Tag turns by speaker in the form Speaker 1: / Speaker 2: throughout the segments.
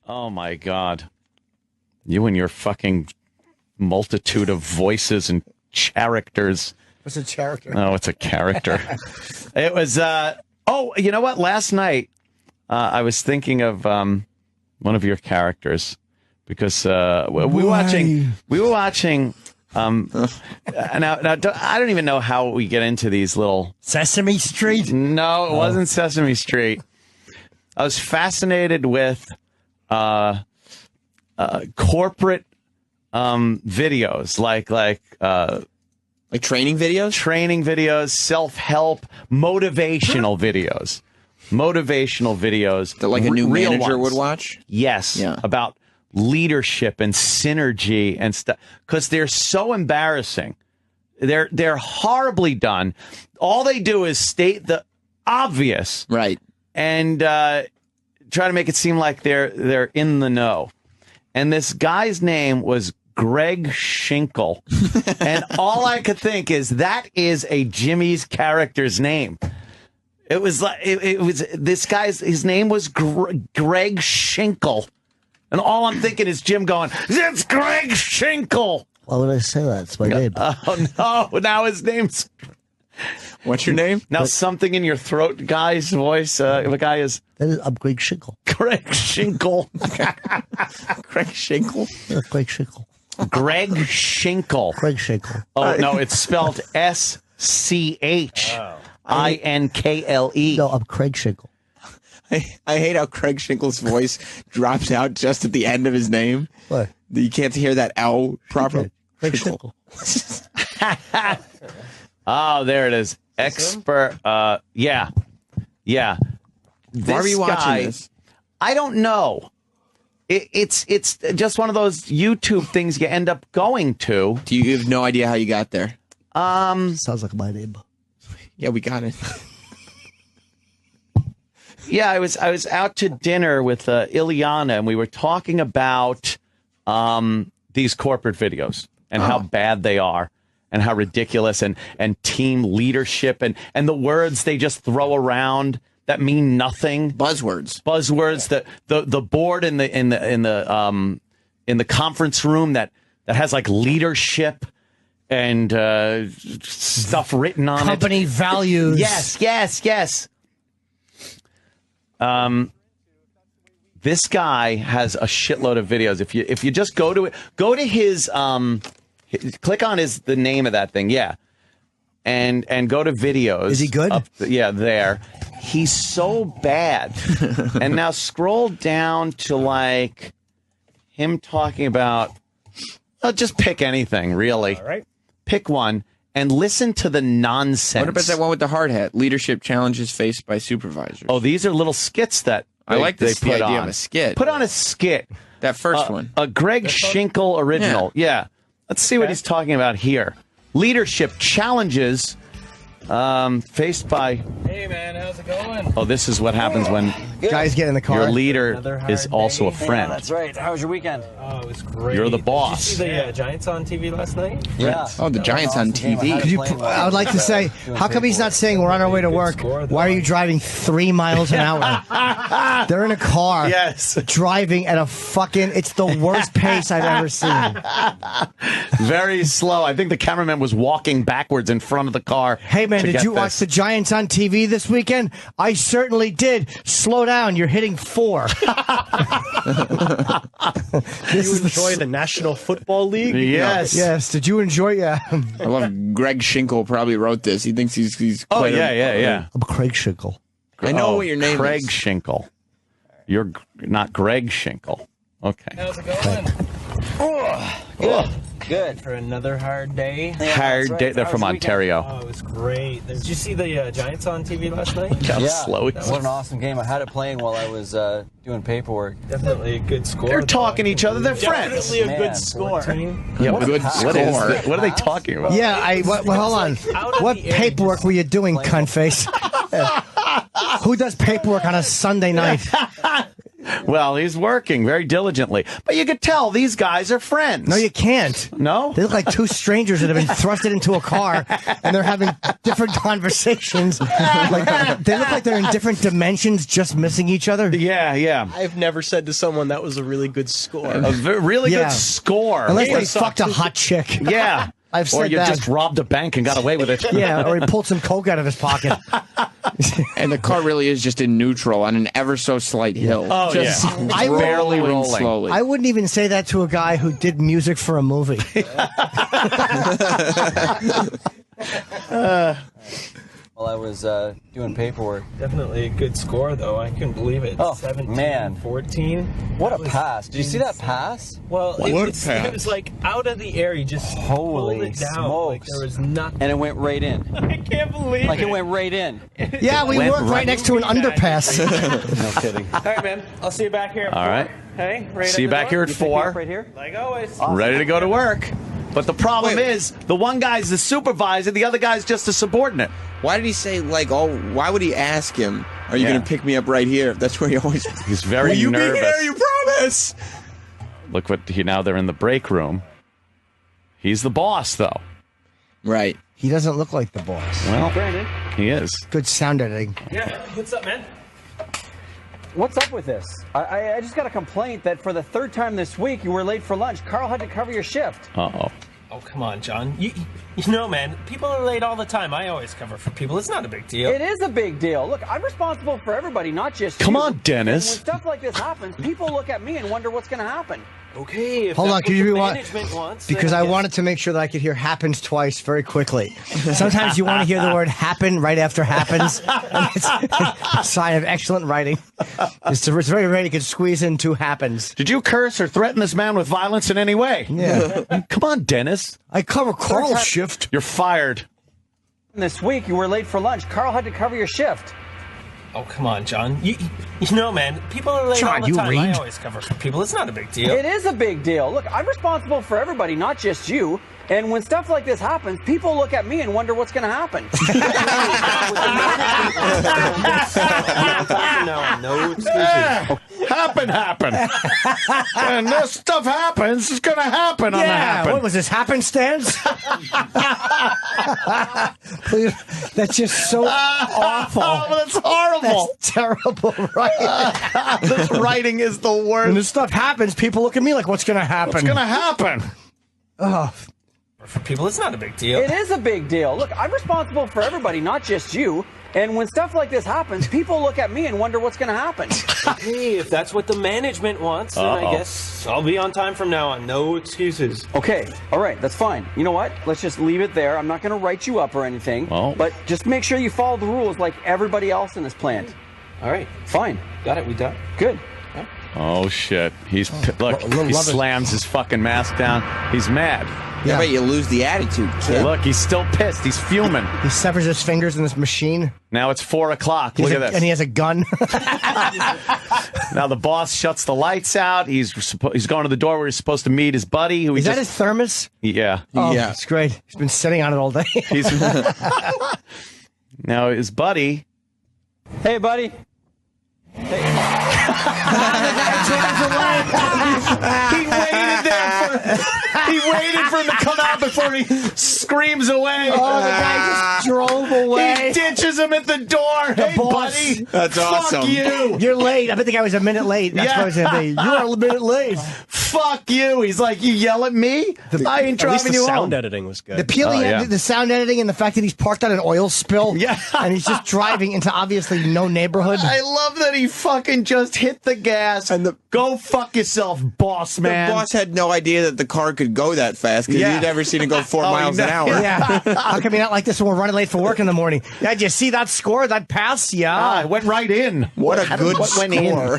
Speaker 1: Oh, my God. You and your fucking multitude of voices and characters.
Speaker 2: What's a character?
Speaker 1: Oh, it's a character. It was, you know what? Last night, I was thinking of one of your characters because we were watching. Now, I don't even know how we get into these little
Speaker 2: Sesame Street?
Speaker 1: No, it wasn't Sesame Street. I was fascinated with corporate videos, like
Speaker 3: training videos,
Speaker 1: self-help, motivational videos
Speaker 3: that like a new
Speaker 1: real
Speaker 3: manager
Speaker 1: ones.
Speaker 3: would watch.
Speaker 1: Yes,
Speaker 3: yeah.
Speaker 1: About leadership and synergy and stuff, because they're so embarrassing. They're horribly done. All they do is state the obvious,
Speaker 3: right,
Speaker 1: and try to make it seem like they're in the know. And this guy's name was Greg Schinkel, and all I could think is that is a Jimmy's character's name. It was like it was this guy's. His name was Greg Schinkel. And all I'm thinking is Jim going, it's Greg Schinkel.
Speaker 2: Why would I say that? It's my name.
Speaker 1: Oh, no. Now his name's...
Speaker 3: What's your name?
Speaker 1: Now something in your throat, guy's voice. The guy is...
Speaker 2: I'm Greg Schinkel.
Speaker 1: Greg Schinkel.
Speaker 3: Greg Schinkel?
Speaker 2: Yeah, Greg Schinkel.
Speaker 1: Greg Schinkel.
Speaker 2: Greg Schinkel.
Speaker 1: Oh, no, it's spelled S-C-H-I-N-K-L-E.
Speaker 2: No, I'm Craig Schinkel.
Speaker 3: I hate how Craig Schinkel's voice drops out just at the end of his name.
Speaker 2: What?
Speaker 3: You can't hear that L properly.
Speaker 2: Craig Schinkel.
Speaker 1: Oh, there it is. Expert. Yeah.
Speaker 3: Why are you watching this?
Speaker 1: I don't know. It's just one of those YouTube things you end up going to.
Speaker 3: Do you have no idea how you got there?
Speaker 2: Sounds like my name.
Speaker 3: Yeah, we got it.
Speaker 1: Yeah, I was out to dinner with Ileana, and we were talking about these corporate videos and how bad they are and how ridiculous and team leadership and the words they just throw around that mean nothing.
Speaker 3: Buzzwords.
Speaker 1: Yeah. The board in the conference room that has like leadership and stuff written on
Speaker 2: Company values.
Speaker 1: Yes. This guy has a shitload of videos. If you just go to his click on the name of that thing, and go to videos.
Speaker 2: Is he good?
Speaker 1: There. He's so bad. And now scroll down to like him talking about. Just pick anything, really. All right. Pick one and listen to the nonsense.
Speaker 3: What about that one with the hard hat? Leadership challenges faced by supervisors.
Speaker 1: Oh, these are little skits that
Speaker 3: I like this
Speaker 1: they put
Speaker 3: idea
Speaker 1: on.
Speaker 3: of a skit.
Speaker 1: Put on a skit.
Speaker 3: That first one.
Speaker 1: A Greg Schinkel original. Yeah. Let's see what he's talking about here. Leadership challenges faced by...
Speaker 4: Hey, man, how's it going?
Speaker 1: Oh, this is what happens when
Speaker 2: guys get in the car.
Speaker 1: Your leader is also a friend.
Speaker 4: Yeah, that's right. How was your weekend? Oh, it was great.
Speaker 1: You're the boss.
Speaker 4: Did you see the Giants on TV last night?
Speaker 1: Yeah.
Speaker 3: Oh, the Giants on TV.
Speaker 2: I would like to say, how come he's not saying we're on our way to work? Why are you driving 3 miles an hour? They're in a car.
Speaker 1: Yes.
Speaker 2: Driving at a fucking... It's the worst pace I've ever seen.
Speaker 1: Very slow. I think the cameraman was walking backwards in front of the car.
Speaker 2: Hey, man, did you watch the Giants on TV this weekend? I certainly did. Slow down. You're hitting 4.
Speaker 5: Did you enjoy the National Football League?
Speaker 1: Yes.
Speaker 2: Yes. Did you enjoy it?
Speaker 3: I love Greg Schinkel probably wrote this. He thinks he's
Speaker 1: Oh,
Speaker 3: quite
Speaker 1: yeah.
Speaker 2: I'm Craig Schinkel.
Speaker 3: I know what your name
Speaker 1: Craig
Speaker 3: is.
Speaker 1: Schinkel. You're not Greg Schinkel. Okay.
Speaker 4: How's it going? Good. For another hard day.
Speaker 1: Hard day. They're from Ontario.
Speaker 4: Oh, it was great. Did you see the Giants on TV last night?
Speaker 1: Look how slow he
Speaker 6: What
Speaker 1: is.
Speaker 6: an awesome game. I had it playing while I was doing paperwork.
Speaker 4: Definitely a good score.
Speaker 1: They're talking to each other. They're friends.
Speaker 4: Definitely a
Speaker 6: Man,
Speaker 4: good score.
Speaker 6: 14.
Speaker 1: Yeah,
Speaker 3: What a
Speaker 1: what is
Speaker 3: score.
Speaker 1: what are they talking about?
Speaker 2: Yeah, hold on. What paperwork were you doing, cunt face? Who does paperwork on a Sunday night?
Speaker 1: Well, he's working very diligently. But you could tell these guys are friends.
Speaker 2: No, you can't.
Speaker 1: No?
Speaker 2: They look like two strangers that have been thrusted into a car, and they're having different conversations. Like, they look like they're in different dimensions, just missing each other.
Speaker 1: Yeah, yeah.
Speaker 5: I've never said to someone that was a really good score.
Speaker 1: Really good score.
Speaker 2: Unless they fucked a hot chick.
Speaker 1: Yeah.
Speaker 2: I've said
Speaker 1: or you
Speaker 2: that.
Speaker 1: just robbed a bank and got away with it.
Speaker 2: Yeah, or he pulled some coke out of his pocket.
Speaker 3: And the car really is just in neutral on an ever so slight hill.
Speaker 1: Oh,
Speaker 3: just
Speaker 1: yeah.
Speaker 3: barely rolling
Speaker 1: rolling.
Speaker 3: slowly.
Speaker 2: I wouldn't even say that to a guy who did music for a movie.
Speaker 6: While I was doing paperwork.
Speaker 4: Definitely a good score, though. I couldn't believe it.
Speaker 6: Oh,
Speaker 4: 17,
Speaker 6: man.
Speaker 4: 14.
Speaker 6: What a pass. Did you see that pass?
Speaker 4: Well,
Speaker 3: What
Speaker 4: it was like out of the air. He just
Speaker 6: Holy
Speaker 4: pulled it down.
Speaker 6: smokes.
Speaker 4: Like there was nothing.
Speaker 6: And it went right in.
Speaker 4: I can't believe
Speaker 6: Like it went right in.
Speaker 2: Yeah, we
Speaker 1: Went
Speaker 2: work right next to an underpass.
Speaker 6: No kidding.
Speaker 4: All right, man. I'll see you back here. At
Speaker 1: All
Speaker 4: 4.
Speaker 1: right.
Speaker 4: Hey, right
Speaker 1: See you
Speaker 4: at the
Speaker 1: back
Speaker 4: door?
Speaker 1: here at
Speaker 6: You pick me
Speaker 1: 4.
Speaker 6: up right here?
Speaker 4: Like always.
Speaker 1: Ready to go to work. But the problem is, the one guy's the supervisor, the other guy's just a subordinate.
Speaker 3: Why did he say, like, why would he ask him, are you
Speaker 1: Yeah.
Speaker 3: going to pick me up right here? That's where he always...
Speaker 1: He's very
Speaker 3: Will you
Speaker 1: nervous.
Speaker 3: be here? You promise?
Speaker 1: Look what now they're in the break room. He's the boss, though.
Speaker 3: Right.
Speaker 2: He doesn't look like the boss.
Speaker 1: Well,
Speaker 4: Brandon.
Speaker 1: he is.
Speaker 2: Good sound editing.
Speaker 4: Yeah. What's up, man?
Speaker 6: What's up with this? I just got a complaint that for the third time this week you were late for lunch. Carl had to cover your shift.
Speaker 1: Uh-oh.
Speaker 4: Oh, come on, John. You know, man, people are late all the time. I always cover for people. It's not a big deal.
Speaker 6: It is a big deal. Look, I'm responsible for everybody, not just
Speaker 1: Come
Speaker 6: you.
Speaker 1: on, Dennis.
Speaker 6: And when stuff like this happens, people look at me and wonder what's going to happen.
Speaker 4: Okay. If
Speaker 2: Hold
Speaker 4: that's
Speaker 2: on, could
Speaker 4: what
Speaker 2: you
Speaker 4: the
Speaker 2: rewind?
Speaker 4: management wants,
Speaker 2: Because
Speaker 4: then
Speaker 2: I
Speaker 4: guess-
Speaker 2: wanted to make sure that I could hear happens twice very quickly. Sometimes you want to hear the word happen right after happens. And it's a sign of excellent writing. It's very rare you can squeeze in two happens.
Speaker 1: Did you curse or threaten this man with violence in any way?
Speaker 2: Yeah.
Speaker 1: Come on, Dennis.
Speaker 2: I cover Carl's shift.
Speaker 1: You're fired.
Speaker 6: This week you were late for lunch. Carl had to cover your shift.
Speaker 4: Oh, come on, John. You know, man, people are late
Speaker 2: John,
Speaker 4: all the
Speaker 2: you
Speaker 4: time. I
Speaker 2: read?
Speaker 4: always cover for people. It's not a big deal.
Speaker 6: It is a big deal. Look, I'm responsible for everybody, not just you. And when stuff like this happens, people look at me and wonder what's going to happen.
Speaker 4: No excuses.
Speaker 1: Happen. When this stuff happens, it's going to happen on the
Speaker 2: Yeah,
Speaker 1: happen.
Speaker 2: what was this, happenstance? Please, that's just so awful.
Speaker 1: Oh, that's horrible.
Speaker 2: That's terrible, right?
Speaker 1: This writing is the
Speaker 2: When
Speaker 1: worst.
Speaker 2: this stuff happens, people look at me like, what's going to happen?
Speaker 1: What's going to happen?
Speaker 2: Oh,
Speaker 4: For people, it's not a big deal.
Speaker 6: It is a big deal. Look, I'm responsible for everybody, not just you. And when stuff like this happens, people look at me and wonder what's going to happen.
Speaker 4: Okay, if that's what the management wants, then I guess I'll be on time from now on. No excuses.
Speaker 6: Okay, all right, that's fine. You know what? Let's just leave it there. I'm not going to write you up or anything.
Speaker 1: Well.
Speaker 6: But just make sure you follow the rules like everybody else in this plant.
Speaker 4: All right,
Speaker 6: Fine.
Speaker 4: got it. We done.
Speaker 6: Good.
Speaker 1: Oh, shit. Look,
Speaker 2: little
Speaker 1: he
Speaker 2: love it.
Speaker 1: slams his fucking mask down. He's mad.
Speaker 3: Yeah. I bet you lose the attitude, kid.
Speaker 1: Look, he's still pissed. He's fuming.
Speaker 2: he severs his fingers in this machine.
Speaker 1: Now it's 4 o'clock. Look at this.
Speaker 2: And he has a gun.
Speaker 1: Now the boss shuts the lights out. He's going to the door where he's supposed to meet his buddy. Who he
Speaker 2: Is that
Speaker 1: just,
Speaker 2: his thermos?
Speaker 1: Yeah.
Speaker 2: Oh,
Speaker 3: Yeah.
Speaker 2: it's great. He's been sitting on it all day.
Speaker 1: He's now his buddy.
Speaker 6: Hey, buddy.
Speaker 1: He waited there he waited for him to come out before he screams away.
Speaker 2: Oh, the guy just drove away.
Speaker 1: He ditches him at the door. Hey,
Speaker 2: boss.
Speaker 1: buddy.
Speaker 3: That's
Speaker 1: Fuck
Speaker 3: awesome.
Speaker 1: you.
Speaker 2: You're late. I bet the guy was a minute late. That's
Speaker 1: Yeah.
Speaker 2: what I was going to be. You are a minute late.
Speaker 1: Fuck you. He's like, you yell at me? I ain't
Speaker 5: At least
Speaker 1: driving
Speaker 5: the
Speaker 1: you
Speaker 5: sound
Speaker 1: home.
Speaker 5: editing was good.
Speaker 2: The peeling,
Speaker 1: yeah.
Speaker 2: the sound editing, and the fact that he's parked on an oil spill.
Speaker 1: Yeah.
Speaker 2: And he's just driving into obviously no neighborhood.
Speaker 1: I love that he fucking just hit the gas.
Speaker 3: And the-
Speaker 1: Go fuck yourself, boss man.
Speaker 3: The boss had no idea that the car could go that fast because
Speaker 1: Yeah.
Speaker 3: he'd never seen it go 4 miles an hour.
Speaker 2: Yeah. How come you're not like this when we're running late for work in the morning? Yeah, did you see that score, that pass? Yeah.
Speaker 1: Ah, it went right in.
Speaker 3: What a good
Speaker 1: what went in?
Speaker 3: score.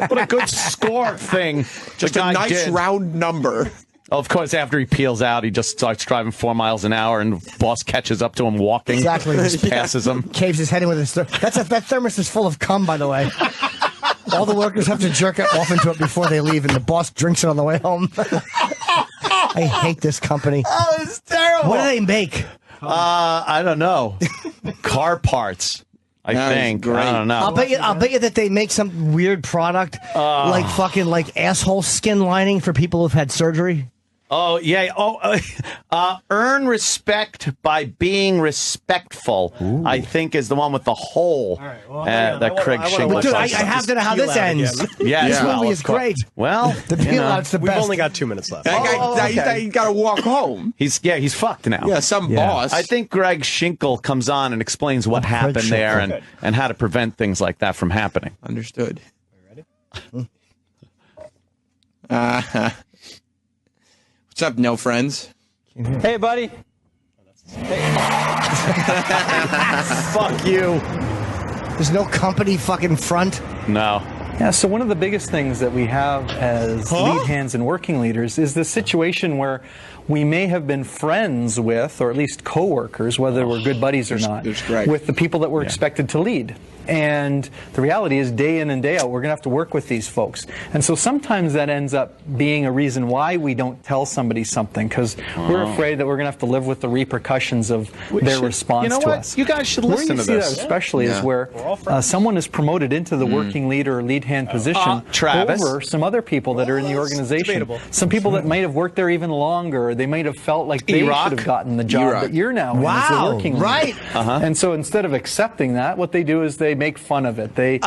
Speaker 1: What a good score thing.
Speaker 3: Just
Speaker 1: the
Speaker 3: a
Speaker 1: guy
Speaker 3: nice
Speaker 1: did.
Speaker 3: round number.
Speaker 1: Of course, after he peels out, he just starts driving 4 miles an hour, and the boss catches up to him walking.
Speaker 2: Exactly.
Speaker 1: Just passes him.
Speaker 2: Caves his head in with his that thermos is full of cum, by the way. All the workers have to jerk it off into it before they leave, and the boss drinks it on the way home. I hate this company.
Speaker 1: Oh, it's terrible.
Speaker 2: What do they make?
Speaker 1: I don't know. Car parts. I
Speaker 3: That was
Speaker 1: think.
Speaker 3: great.
Speaker 1: I don't know.
Speaker 2: I'll bet you that they make some weird product like fucking like asshole skin lining for people who've had surgery.
Speaker 1: Oh, yeah. Earn respect by being respectful, I think, is the one with the hole that Craig Shingle.
Speaker 2: Dude, I have to know how this ends.
Speaker 1: Yeah,
Speaker 2: This
Speaker 1: well,
Speaker 2: movie is
Speaker 1: of course.
Speaker 2: great.
Speaker 1: Well,
Speaker 2: The peel out's the
Speaker 5: We've
Speaker 2: best.
Speaker 5: only got 2 minutes left.
Speaker 3: That guy,
Speaker 1: okay.
Speaker 3: he got to walk home.
Speaker 1: he's fucked now.
Speaker 3: Yeah, some
Speaker 2: Yeah.
Speaker 3: boss.
Speaker 1: I think Greg Schinkle comes on and explains what happened there and how to prevent things like that from happening.
Speaker 3: Understood.
Speaker 5: Are you ready?
Speaker 3: What's up, no friends?
Speaker 6: Hey, buddy.
Speaker 1: Fuck you.
Speaker 2: There's no company fucking front.
Speaker 1: No.
Speaker 7: Yeah, so one of the biggest things that we have as lead hands and working leaders is the situation where we may have been friends with, or at least coworkers, whether we're good buddies or not, with the people that we're expected to lead. And the reality is, day in and day out, we're going to have to work with these folks. And so sometimes that ends up being a reason why we don't tell somebody something, because we're afraid that we're going to have to live with the repercussions of their response
Speaker 1: You know
Speaker 7: to
Speaker 1: what?
Speaker 7: us.
Speaker 1: You guys should
Speaker 7: Where
Speaker 1: listen
Speaker 7: you
Speaker 1: to
Speaker 7: see
Speaker 1: this.
Speaker 7: that especially is where someone is promoted into the working leader or lead hand position
Speaker 1: Travis.
Speaker 7: over some other people that are in the organization. Some people that might have worked there even longer, or they might have felt like they should have gotten the job that you're now in as a working leader.
Speaker 2: Right.
Speaker 7: And so instead of accepting that, what they do is they make fun of it. They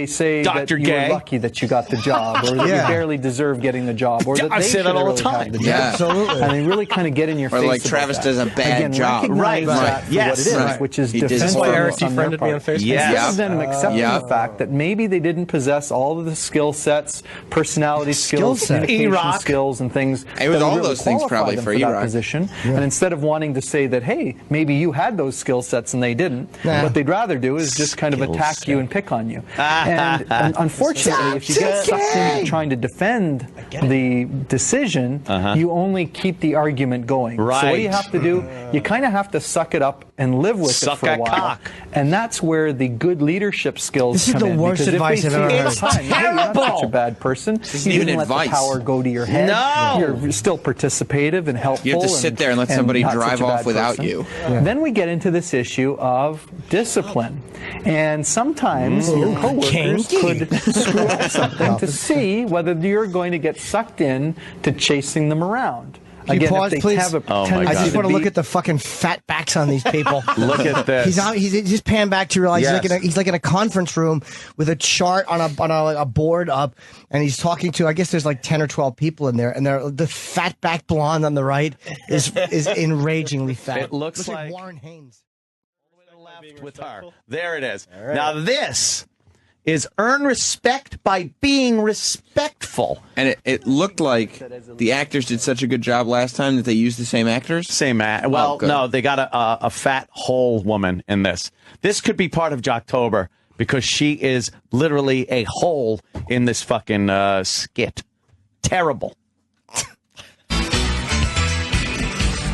Speaker 7: say that
Speaker 1: Dr.
Speaker 7: you
Speaker 1: Gay.
Speaker 7: were lucky that you got the job, or that you barely deserve getting the job, or that
Speaker 1: I
Speaker 7: they
Speaker 1: say that
Speaker 7: should have
Speaker 1: all the
Speaker 7: really
Speaker 1: time.
Speaker 7: had the job.
Speaker 3: Yeah.
Speaker 2: Absolutely.
Speaker 7: And they really kind of get in your
Speaker 3: Or
Speaker 7: face
Speaker 3: like
Speaker 7: about
Speaker 3: Travis
Speaker 7: that.
Speaker 3: does a bad
Speaker 7: Again,
Speaker 3: job.
Speaker 7: recognize
Speaker 1: Right.
Speaker 7: that for
Speaker 1: Yes.
Speaker 7: what it is,
Speaker 3: Right.
Speaker 7: which is
Speaker 3: He did
Speaker 7: defensive
Speaker 3: this for
Speaker 5: Eric
Speaker 7: on their
Speaker 5: defriended me on
Speaker 7: part.
Speaker 5: Facebook.
Speaker 1: Yes.
Speaker 7: Instead of them accepting
Speaker 3: Yeah.
Speaker 7: the fact that maybe they didn't possess all of the skill sets, personality skills,
Speaker 2: set.
Speaker 7: communication
Speaker 1: E-Rock.
Speaker 7: skills, and things
Speaker 3: It was
Speaker 7: that
Speaker 3: all
Speaker 7: would really
Speaker 3: those things
Speaker 7: qualify
Speaker 3: probably
Speaker 7: them
Speaker 3: for
Speaker 7: that
Speaker 3: E-Rock.
Speaker 7: position. And instead of wanting to say that, hey, maybe you had those skill sets and they didn't, what they'd rather do is just kind of attack you and pick on you. And unfortunately, if you get sucked into trying to defend the decision, you only keep the argument going. So what do you
Speaker 1: Right.
Speaker 7: have to do? You kind of have to suck it up and live with
Speaker 1: Suck
Speaker 7: it for a
Speaker 1: a
Speaker 7: while.
Speaker 1: cock.
Speaker 7: And that's where the good leadership skills
Speaker 2: This is
Speaker 7: come
Speaker 2: the
Speaker 7: in.
Speaker 2: worst
Speaker 7: Because if
Speaker 2: advice
Speaker 7: they
Speaker 2: I've
Speaker 7: see
Speaker 2: ever
Speaker 7: all
Speaker 2: heard.
Speaker 7: the time, hey, you're not such a
Speaker 1: Terrible.
Speaker 7: bad person.
Speaker 3: isn't
Speaker 7: You
Speaker 3: even
Speaker 7: didn't let the
Speaker 3: advice.
Speaker 7: power go to your head.
Speaker 1: No.
Speaker 7: You're still participative and helpful.
Speaker 3: You have to sit there and let somebody
Speaker 7: not
Speaker 3: drive
Speaker 7: such a
Speaker 3: off
Speaker 7: bad
Speaker 3: without
Speaker 7: person.
Speaker 3: you.
Speaker 7: Then we get into this issue of discipline. And sometimes your coworkers
Speaker 2: Kinky.
Speaker 7: could screw up something to see whether you're going to get sucked in to chasing them around.
Speaker 2: Can you
Speaker 7: Again,
Speaker 2: pause,
Speaker 7: if they
Speaker 2: please?
Speaker 7: have a
Speaker 1: Oh, my
Speaker 7: tendency
Speaker 2: I just
Speaker 1: God.
Speaker 2: want to
Speaker 7: be-
Speaker 2: look at the fucking fat backs on these people.
Speaker 1: Look at this.
Speaker 2: He's just pan back to realize
Speaker 1: Yes.
Speaker 2: he's like in a conference room with a chart on a board up, and he's talking to, I guess there's like 10 or 12 people in there, and the fat back blonde on the right is enragingly fat.
Speaker 1: It looks like
Speaker 2: Warren Haynes.
Speaker 1: left with her. There it is. Now this is earn respect by being respectful.
Speaker 3: And it looked like the actors did such a good job last time that they used the same actors.
Speaker 1: Same well,
Speaker 3: good.
Speaker 1: no, they got a fat whole woman in this. This could be part of Jocktober because she is literally a hole in this fucking skit. Terrible.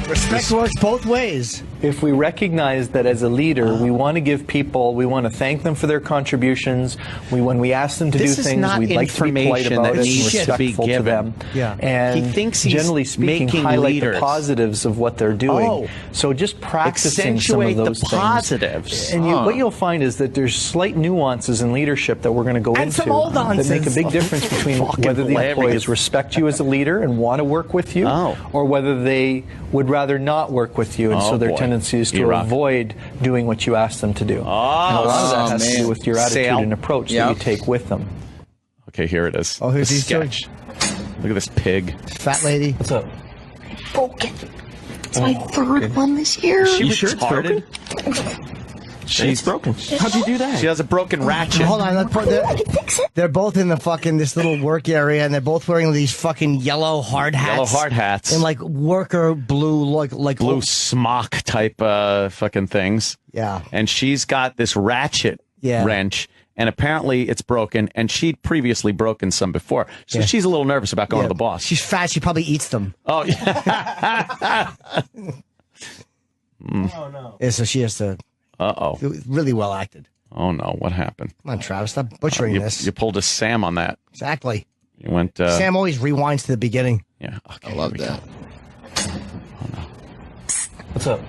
Speaker 2: Respect works both ways.
Speaker 7: If we recognize that as a leader, we want to give people, we want to thank them for their contributions. When we ask them to
Speaker 1: This
Speaker 7: do
Speaker 1: is
Speaker 7: things,
Speaker 1: not
Speaker 7: we'd like to be polite
Speaker 1: information
Speaker 7: about
Speaker 1: that
Speaker 7: it and
Speaker 1: needs to be
Speaker 7: respectful to
Speaker 1: given.
Speaker 7: them.
Speaker 2: Yeah.
Speaker 7: And
Speaker 1: He thinks he's
Speaker 7: generally speaking,
Speaker 1: making
Speaker 7: highlight
Speaker 1: leaders.
Speaker 7: the positives of what they're doing.
Speaker 1: Oh.
Speaker 7: So just practicing some
Speaker 1: Accentuate
Speaker 7: of those
Speaker 1: the
Speaker 7: things.
Speaker 1: positives.
Speaker 7: And what you'll find is that there's slight nuances in leadership that we're going to go
Speaker 2: And
Speaker 7: into
Speaker 2: some old
Speaker 7: that make a
Speaker 2: nonsense.
Speaker 7: big difference between whether the
Speaker 1: hilarious.
Speaker 7: employees respect you as a leader and want to work with you, or whether they would rather not work with you, and so their
Speaker 1: boy.
Speaker 7: tendency is to
Speaker 1: E-Rock.
Speaker 7: avoid doing what you ask them to do. And a lot of that has to do with your attitude
Speaker 1: Sale.
Speaker 7: and approach that
Speaker 3: Yep.
Speaker 7: you take with them.
Speaker 1: Okay, here it is.
Speaker 2: Oh, here's
Speaker 1: The
Speaker 2: these two.
Speaker 1: sketch. Look at this pig.
Speaker 2: Fat lady.
Speaker 7: What's up?
Speaker 8: Broken. It's my third one this year.
Speaker 1: She retarded? She's broken. How'd you do that? She has a broken ratchet.
Speaker 2: Hold on,
Speaker 8: I can fix it.
Speaker 2: they're both in the fucking this little work area, and they're both wearing these fucking yellow hard hats.
Speaker 1: Yellow hard hats.
Speaker 2: And like worker blue, like
Speaker 1: Blue smock type fucking things.
Speaker 2: Yeah.
Speaker 1: And she's got this ratchet wrench, and apparently it's broken, and she'd previously broken some before. So she's a little nervous about going to the boss.
Speaker 2: She's fat. She probably eats them.
Speaker 1: Oh, yeah.
Speaker 5: Oh, no.
Speaker 2: Yeah, so she has to.
Speaker 1: Uh-oh.
Speaker 2: It was really well acted.
Speaker 1: Oh, no. What happened?
Speaker 2: Come on, Travis, stop butchering this.
Speaker 1: You pulled a Sam on that.
Speaker 2: Exactly.
Speaker 1: You went...
Speaker 2: Sam always rewinds to the beginning.
Speaker 1: Yeah. Okay,
Speaker 3: I love
Speaker 1: here we
Speaker 3: that.
Speaker 1: go.
Speaker 7: What's up?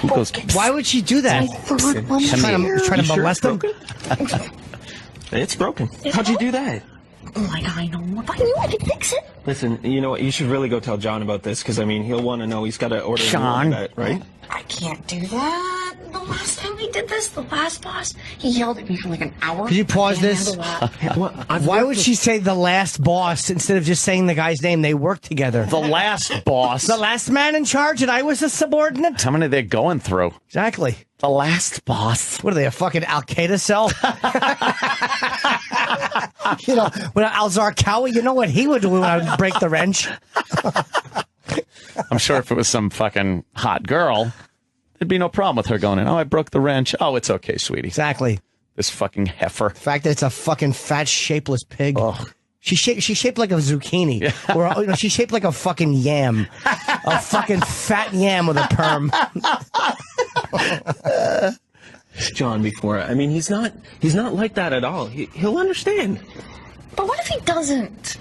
Speaker 1: goes,
Speaker 2: why would she do that?
Speaker 8: My third one
Speaker 2: Trying to molest him?
Speaker 4: It's broken. How'd you do that?
Speaker 8: Oh my God, I know. If I knew I could fix it.
Speaker 4: Listen, you know what? You should really go tell John about this, because, I mean, he'll want to know. He's got to order
Speaker 1: John.
Speaker 4: that, right?
Speaker 8: I can't do that. The last time we did this, the last boss, he yelled at me for like an hour.
Speaker 2: Could you pause this? Why would she say the last boss instead of just saying the guy's name? They worked together.
Speaker 1: the last boss.
Speaker 2: The last man in charge, and I was a subordinate.
Speaker 1: How many are they going through?
Speaker 2: Exactly.
Speaker 1: The last boss.
Speaker 2: What are they, a fucking Al Qaeda cell? You know, when Alzar Cowie, you know what he would do when I would break the wrench?
Speaker 1: I'm sure if it was some fucking hot girl, there'd be no problem with her going in. Oh, I broke the wrench. Oh, it's okay, sweetie.
Speaker 2: Exactly.
Speaker 1: This fucking heifer.
Speaker 2: The fact that it's a fucking fat, shapeless pig. She's shaped like a zucchini. Yeah. Or, you know, she's shaped like a fucking yam. A fucking fat yam with a perm.
Speaker 4: John before. I mean, he's not like that at all. He'll understand.
Speaker 8: But what if he doesn't?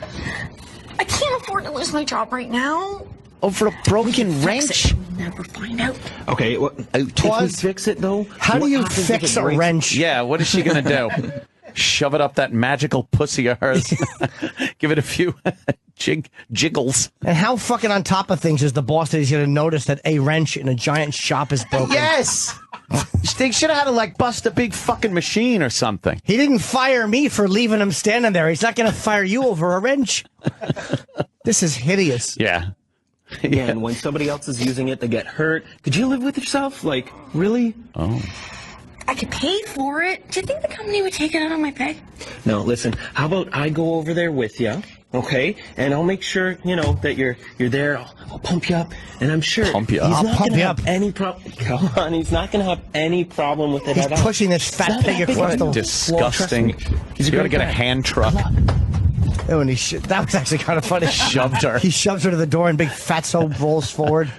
Speaker 8: I can't afford to lose my job right now.
Speaker 1: Over a broken wrench?
Speaker 8: We'll never find out.
Speaker 4: Okay, well, if we fix it, though...
Speaker 2: How do you
Speaker 4: happens if
Speaker 2: fix
Speaker 4: it
Speaker 2: a
Speaker 4: breaks?
Speaker 2: wrench?
Speaker 1: Yeah, what is she going to do? Shove it up that magical pussy of hers? Give it a few jiggles.
Speaker 2: And how fucking on top of things is the boss that he's going to notice that a wrench in a giant shop is broken?
Speaker 1: Yes! They should have had to, like, bust a big fucking machine or something.
Speaker 2: He didn't fire me for leaving him standing there. He's not going to fire you over a wrench. This is hideous.
Speaker 1: Yeah.
Speaker 4: Yeah, and when somebody else is using it, they get hurt. Could you live with yourself? Like, really?
Speaker 1: Oh.
Speaker 8: I could pay for it. Do you think the company would take it out of my pay?
Speaker 4: No, listen, how about I go over there with you, okay? And I'll make sure, you know, that you're there. I'll pump you up, and I'm sure
Speaker 1: Pump you up.
Speaker 4: he's
Speaker 2: I'll
Speaker 4: not
Speaker 2: pump
Speaker 4: gonna
Speaker 2: you
Speaker 4: have
Speaker 2: up.
Speaker 4: any problem. Come on, he's not going to have any problem with it
Speaker 2: He's
Speaker 4: at all.
Speaker 2: pushing this fat
Speaker 4: It's not
Speaker 2: pig
Speaker 4: that big
Speaker 2: across
Speaker 4: of
Speaker 2: the
Speaker 4: a-
Speaker 1: Disgusting.
Speaker 4: Trust me. He's a
Speaker 1: You got to
Speaker 4: great
Speaker 1: get a
Speaker 4: guy.
Speaker 1: hand truck.
Speaker 2: Oh, and that was actually kind of funny.
Speaker 1: Shoved her.
Speaker 2: He shoves her to the door and big fatso rolls forward.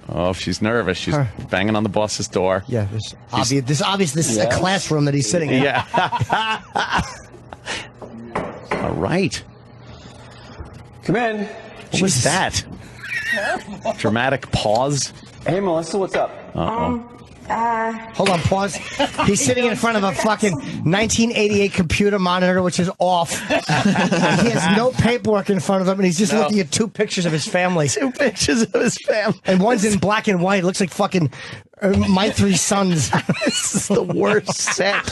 Speaker 1: Oh, she's nervous. She's banging on the boss's door.
Speaker 2: Yeah, this is a classroom that he's sitting in.
Speaker 1: Yeah. All right.
Speaker 6: Come in.
Speaker 1: What was that? Dramatic pause.
Speaker 6: Hey, Melissa, what's up?
Speaker 2: Hold on, pause. He's sitting in front of a fucking 1988 computer monitor, which is off. He has no paperwork in front of him, and he's just looking at two pictures of his family.
Speaker 1: Two pictures of his family.
Speaker 2: And one's in black and white. It looks like fucking My Three Sons.
Speaker 1: This is the worst set.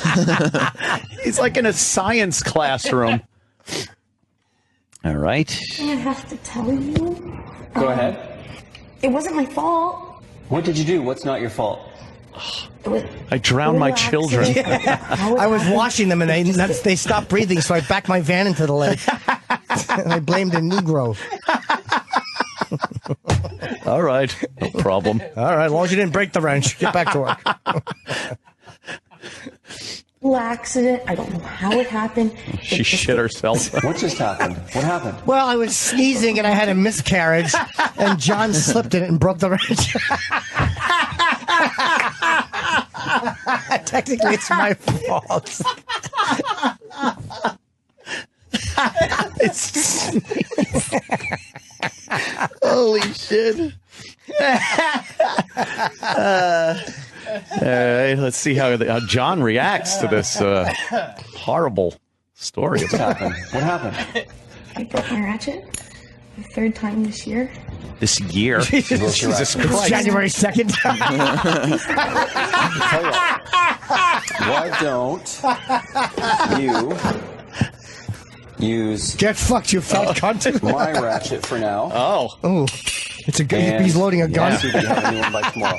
Speaker 1: He's like in a science classroom. All right.
Speaker 8: I have to tell you.
Speaker 6: Go ahead.
Speaker 8: It wasn't my fault.
Speaker 6: What did you do? What's not your fault?
Speaker 1: I drowned my children.
Speaker 2: I was washing them, and they stopped breathing, so I backed my van into the lake. And I blamed a Negro.
Speaker 1: All right. No problem.
Speaker 2: All right, as long as you didn't break the wrench. Get back to work.
Speaker 8: Little accident. I don't know how it happened.
Speaker 1: She shit herself.
Speaker 6: What just happened? What happened?
Speaker 2: Well, I was sneezing, and I had a miscarriage, and John slipped in it and broke the wrench. Technically, it's my fault.
Speaker 1: Holy shit. All right, let's see how John reacts to this horrible story.
Speaker 6: What happened? What happened?
Speaker 8: I broke my ratchet. The third time this year.
Speaker 1: This year. Jesus
Speaker 2: It's
Speaker 1: Christ.
Speaker 2: January 2nd.
Speaker 6: Why don't you use
Speaker 2: Get fucked, you fat cunt.
Speaker 6: my ratchet for now?
Speaker 2: Oh, it's a gun.
Speaker 6: And
Speaker 2: He's loading a gun.
Speaker 6: See if you have a new one by tomorrow.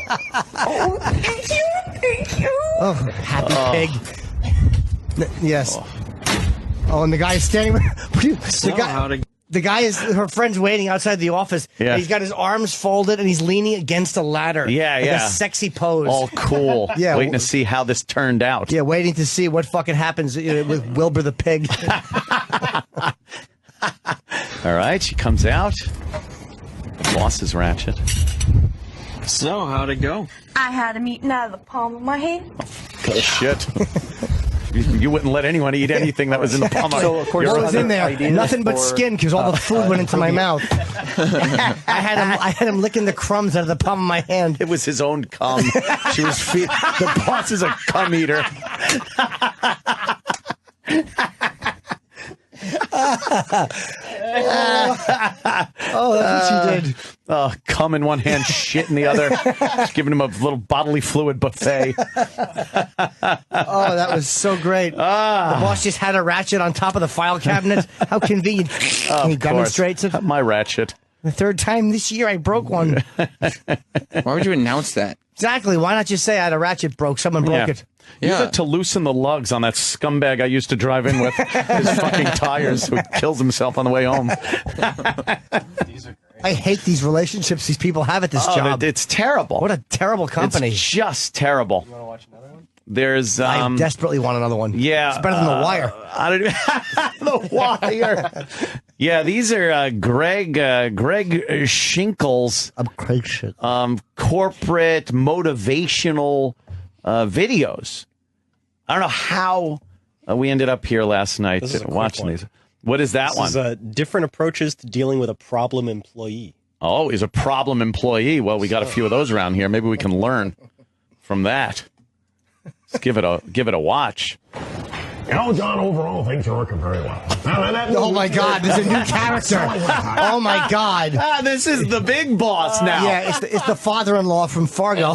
Speaker 8: Oh, thank you. Thank you.
Speaker 2: Oh, happy pig. Yes. Oh, and the guy is standing. The guy is, her friend's waiting outside the office.
Speaker 1: Yeah.
Speaker 2: And he's got his arms folded and he's leaning against a ladder.
Speaker 1: Yeah,
Speaker 2: like
Speaker 1: yeah.
Speaker 2: a sexy pose.
Speaker 1: All cool.
Speaker 2: Yeah.
Speaker 1: Waiting to see how this turned out.
Speaker 2: Yeah, waiting to see what fucking happens with Wilbur the pig.
Speaker 1: All right, she comes out. Boss's ratchet.
Speaker 4: So, how'd it go?
Speaker 8: I had him eaten out of the palm of my hand.
Speaker 1: Shit. You wouldn't let anyone eat anything that was in the palm of
Speaker 6: So, of course,
Speaker 1: your
Speaker 2: What was in there?
Speaker 6: ideas
Speaker 2: Nothing but
Speaker 6: for,
Speaker 2: skin because all the food went into my mouth. I had him licking the crumbs out of the palm of my hand.
Speaker 1: It was his own cum. She was the boss is a cum eater.
Speaker 2: Oh, that's what she did.
Speaker 1: Cum in one hand, shit in the other. Just giving him a little bodily fluid buffet.
Speaker 2: Oh, that was so great. The boss just had a ratchet on top of the file cabinet. How convenient. And he demonstrates it.
Speaker 1: My ratchet.
Speaker 2: The third time this year I broke one.
Speaker 3: Why would you announce that?
Speaker 2: Exactly. Why not just say I had a ratchet broke? Someone broke it.
Speaker 1: Use it to loosen the lugs on that scumbag I used to drive in with his fucking tires who kills himself on the way home.
Speaker 2: I hate these relationships these people have at this job.
Speaker 1: It's terrible.
Speaker 2: What a terrible company.
Speaker 1: It's just terrible.
Speaker 5: You want to watch another one?
Speaker 1: There's
Speaker 2: I desperately want another one.
Speaker 1: Yeah.
Speaker 2: It's better than The Wire.
Speaker 1: The Wire. Yeah, these are Greg Schinkel's corporate motivational videos. I don't know how we ended up here last night watching these. What is that one?
Speaker 5: This is different approaches to dealing with a problem employee.
Speaker 1: Oh, he's a problem employee. Well, we got a few of those around here. Maybe we can learn from that. Let's give it a watch.
Speaker 9: John, overall, things are working very well.
Speaker 2: Oh, my God. There's a new character. Oh, my God.
Speaker 1: This is the big boss now.
Speaker 2: Yeah, it's the father-in-law from Fargo.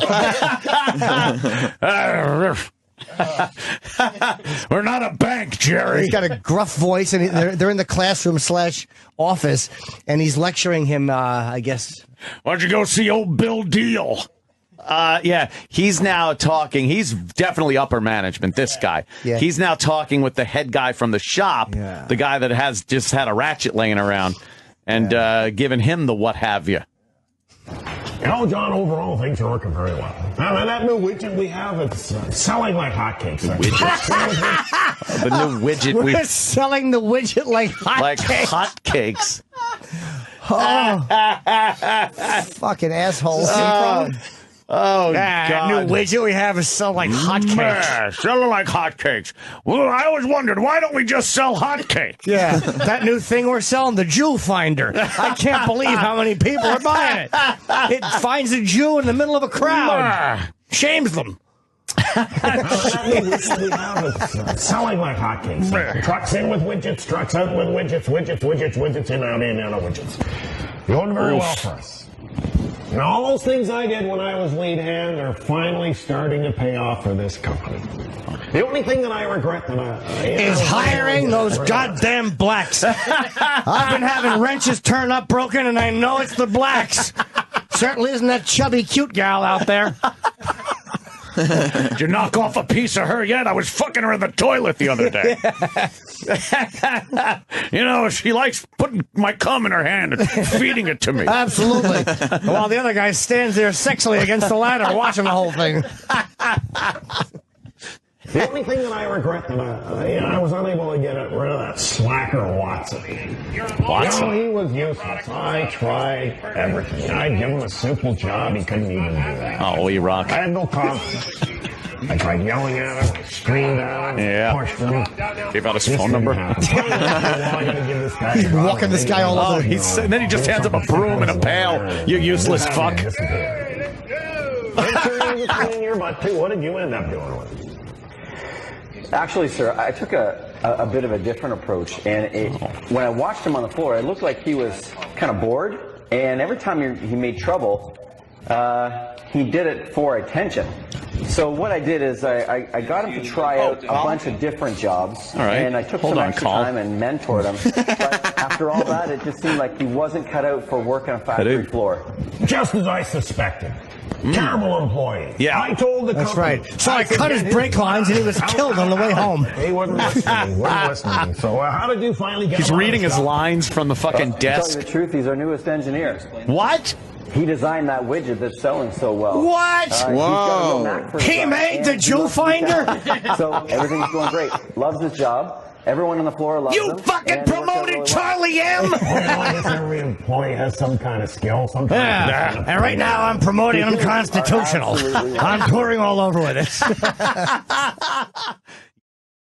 Speaker 1: We're not a bank, Jerry.
Speaker 2: He's got a gruff voice, and they're in the classroom / office, and he's lecturing him, I guess.
Speaker 1: Why don't you go see old Bill Deal? Yeah, he's now talking. He's definitely upper management, this guy.
Speaker 2: Yeah.
Speaker 1: He's now talking with the head guy from the shop, the guy that has just had a ratchet laying around, and giving him the what have you.
Speaker 9: John, overall, things are working very well. That new widget we have, it's selling like hotcakes.
Speaker 1: The new widget.
Speaker 2: We're selling the widget like hotcakes. Fucking assholes.
Speaker 1: Oh, God.
Speaker 2: New widget we have is sell like hotcakes.
Speaker 1: Selling like hotcakes. Well, I always wondered, why don't we just sell hotcakes?
Speaker 2: Yeah, that new thing we're selling, the Jew Finder. I can't believe how many people are buying it. It finds a Jew in the middle of a crowd. Shames them.
Speaker 9: Selling like hotcakes. Trucks in with widgets, trucks out with widgets, widgets in, out of widgets. Going very well for us. And all those things I did when I was lead hand are finally starting to pay off for this company. The only thing that I regret
Speaker 2: is hiring those goddamn blacks. I've been having wrenches turn up broken, and I know it's the blacks. Certainly isn't that chubby cute gal out there.
Speaker 1: Did you knock off a piece of her yet? I was fucking her in the toilet the other day. She likes putting my cum in her hand and feeding it to me.
Speaker 2: Absolutely. While the other guy stands there sexily against the ladder watching the whole thing.
Speaker 9: The only thing that I regret that I was unable to get rid of that slacker Watson. He was useless. I tried everything. I'd give him a simple job. He couldn't even do that.
Speaker 1: Oh, you rock.
Speaker 9: I had no confidence. I tried yelling at him, screamed at him, pushed him.
Speaker 1: Gave out his phone number.
Speaker 2: He's walking this guy all over.
Speaker 1: And then he just hands up a broom and a pail. You useless fuck.
Speaker 9: What did you end up doing with it?
Speaker 6: Actually, sir, I took a bit of a different approach, and when I watched him on the floor, it looked like he was kind of bored, and every time he made trouble, he did it for attention. So what I did is I got him to try out a bunch of different jobs, and I took some extra time and mentored him. But after all that, it just seemed like he wasn't cut out for work on a factory floor.
Speaker 9: Just as I suspected. Terrible employee.
Speaker 1: Yeah.
Speaker 9: I told the company.
Speaker 2: That's right. So I cut his brake lines and he was killed on the way home.
Speaker 9: He wasn't listening. So how did you finally get
Speaker 1: He's reading his lines from the fucking desk.
Speaker 6: To tell you the truth, he's our newest engineer.
Speaker 1: What?
Speaker 6: He designed that widget that's selling so well.
Speaker 2: What?
Speaker 3: Whoa.
Speaker 2: He made the Jew Finder?
Speaker 6: So everything's going great. Loves his job. Everyone on the floor loves him.
Speaker 1: You fucking promoted Charlie M!
Speaker 9: I guess every employee has some kind of skill.
Speaker 2: And right now I'm promoting unconstitutional. I'm touring all over with it.